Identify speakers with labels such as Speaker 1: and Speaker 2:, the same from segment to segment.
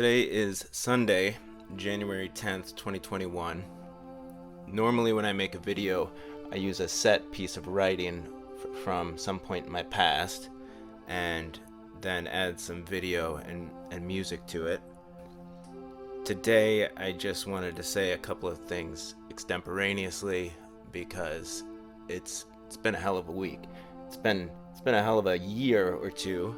Speaker 1: Today is Sunday, January 10th, 2021. Normally when I make a video, I use a set piece of writing from some point in my past and then add some video and music to it. Today, I just wanted to say a couple of things extemporaneously because it's been a hell of a week. It's been a hell of a year or two,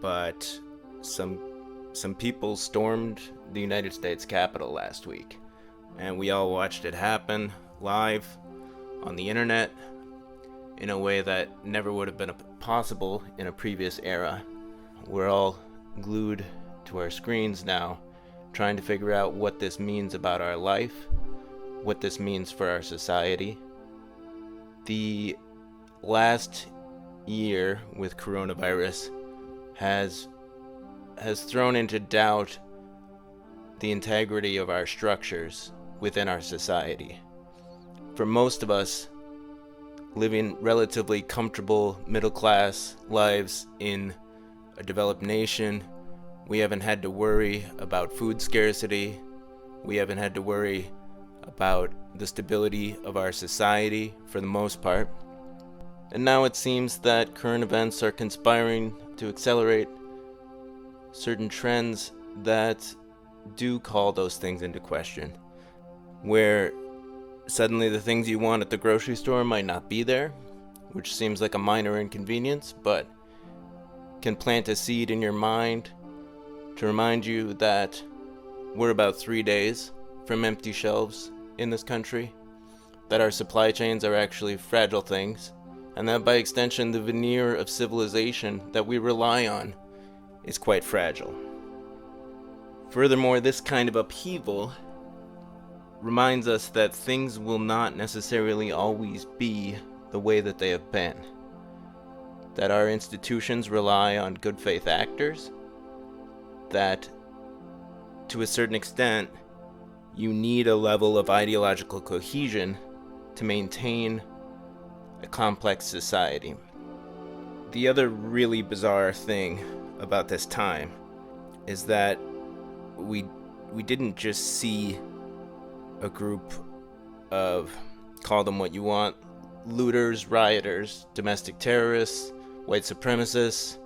Speaker 1: but some people stormed the United States Capitol last week, and we all watched it happen live on the internet in a way that never would have been possible in a previous era. We're all glued to our screens now, trying to figure out what this means about our life, what this means for our society. The last year with coronavirus has thrown into doubt the integrity of our structures within our society. For most of us, living relatively comfortable middle-class lives in a developed nation, we haven't had to worry about food scarcity. We haven't had to worry about the stability of our society for the most part. And now it seems that current events are conspiring to accelerate certain trends that do call those things into question, where suddenly the things you want at the grocery store might not be there, which seems like a minor inconvenience, but can plant a seed in your mind to remind you that we're about 3 days from empty shelves in this country, that our supply chains are actually fragile things, and that by extension the veneer of civilization that we rely on is quite fragile. Furthermore, this kind of upheaval reminds us that things will not necessarily always be the way that they have been, that our institutions rely on good faith actors, that to a certain extent you need a level of ideological cohesion to maintain a complex society. The other really bizarre thing about this time is that we didn't just see a group of, call them what you want, looters, rioters, domestic terrorists, white supremacists,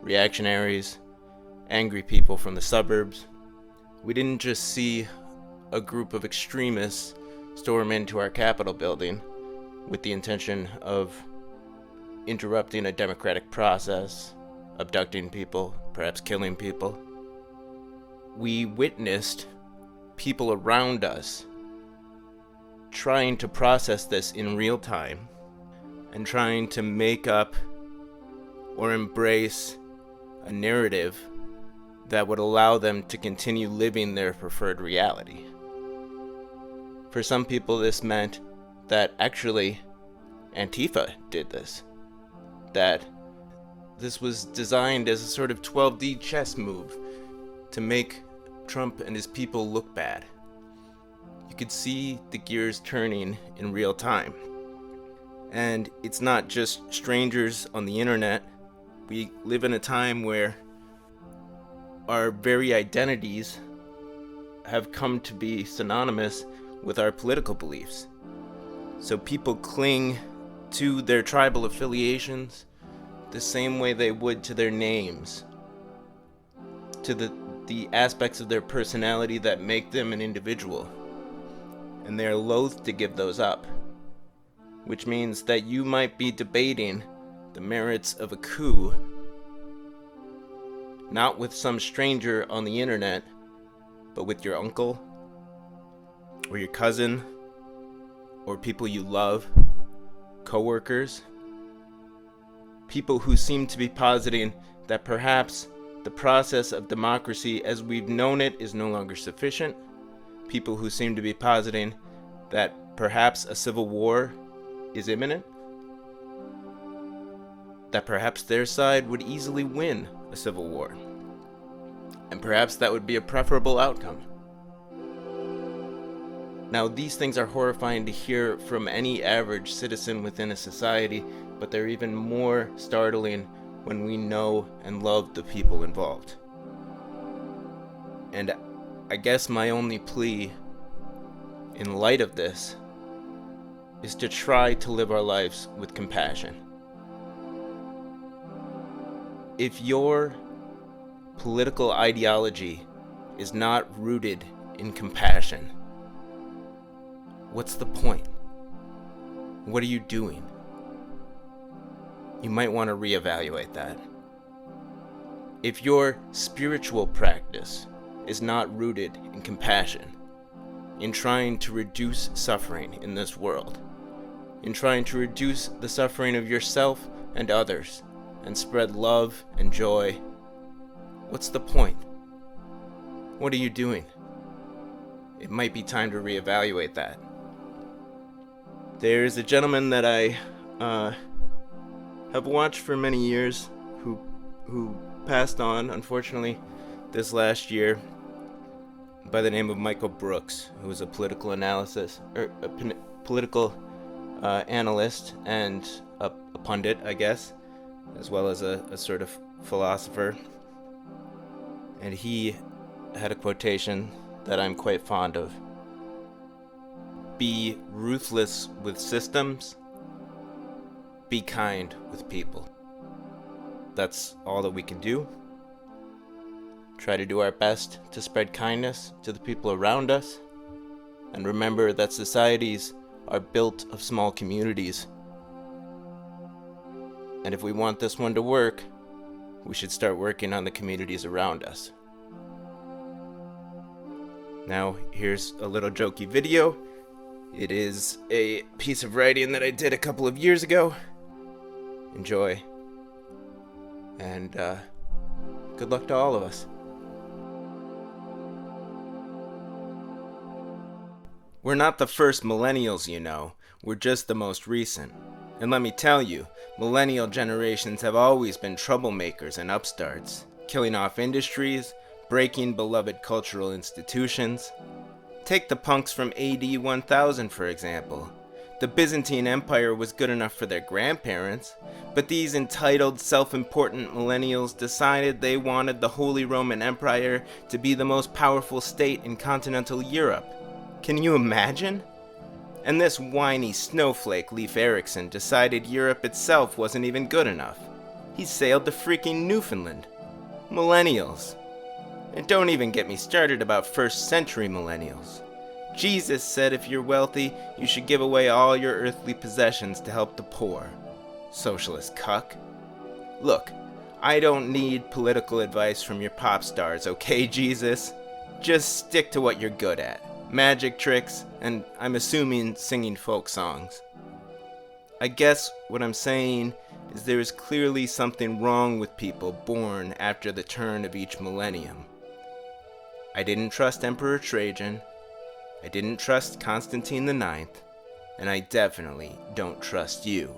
Speaker 1: reactionaries, angry people from the suburbs. We didn't just see a group of extremists storm into our Capitol building with the intention of interrupting a democratic process, abducting people, perhaps killing people. We witnessed people around us trying to process this in real time and trying to make up or embrace a narrative that would allow them to continue living their preferred reality. For some people, this meant that actually Antifa did this, that this was designed as a sort of 12D chess move to make Trump and his people look bad. You could see the gears turning in real time. And it's not just strangers on the internet. We live in a time where our very identities have come to be synonymous with our political beliefs. So people cling to their tribal affiliations the same way they would to their names, to the aspects of their personality that make them an individual. And they're loath to give those up, which means that you might be debating the merits of a coup not with some stranger on the internet, but with your uncle, or your cousin, or people you love, coworkers, people who seem to be positing that perhaps the process of democracy as we've known it is no longer sufficient, people who seem to be positing that perhaps a civil war is imminent, that perhaps their side would easily win a civil war, and perhaps that would be a preferable outcome. Now, these things are horrifying to hear from any average citizen within a society, but they're even more startling when we know and love the people involved. And I guess my only plea, in light of this, is to try to live our lives with compassion. If your political ideology is not rooted in compassion, what's the point? What are you doing? You might want to reevaluate that. If your spiritual practice is not rooted in compassion, in trying to reduce suffering in this world, in trying to reduce the suffering of yourself and others, and spread love and joy, what's the point? What are you doing? It might be time to reevaluate that. There's a gentleman that I have watched for many years who passed on, unfortunately, this last year, by the name of Michael Brooks, who was a political analyst and a pundit, I guess, as well as a sort of philosopher. And he had a quotation that I'm quite fond of. Be ruthless with systems, be kind with people. That's all that we can do. Try to do our best to spread kindness to the people around us, and remember that societies are built of small communities. And if we want this one to work, we should start working on the communities around us. Now, here's a little jokey video. It is a piece of writing that I did a couple of years ago. Enjoy. And good luck to all of us. We're not the first millennials, you know. We're just the most recent. And let me tell you, millennial generations have always been troublemakers and upstarts, killing off industries, breaking beloved cultural institutions. Take the punks from AD 1000, for example. The Byzantine Empire was good enough for their grandparents, but these entitled, self-important millennials decided they wanted the Holy Roman Empire to be the most powerful state in continental Europe. Can you imagine? And this whiny snowflake, Leif Erikson, decided Europe itself wasn't even good enough. He sailed to freaking Newfoundland. Millennials. And don't even get me started about first century millennials. Jesus said if you're wealthy, you should give away all your earthly possessions to help the poor. Socialist cuck. Look, I don't need political advice from your pop stars, okay, Jesus? Just stick to what you're good at. Magic tricks, and I'm assuming singing folk songs. I guess what I'm saying is there is clearly something wrong with people born after the turn of each millennium. I didn't trust Emperor Trajan, I didn't trust Constantine IX, and I definitely don't trust you.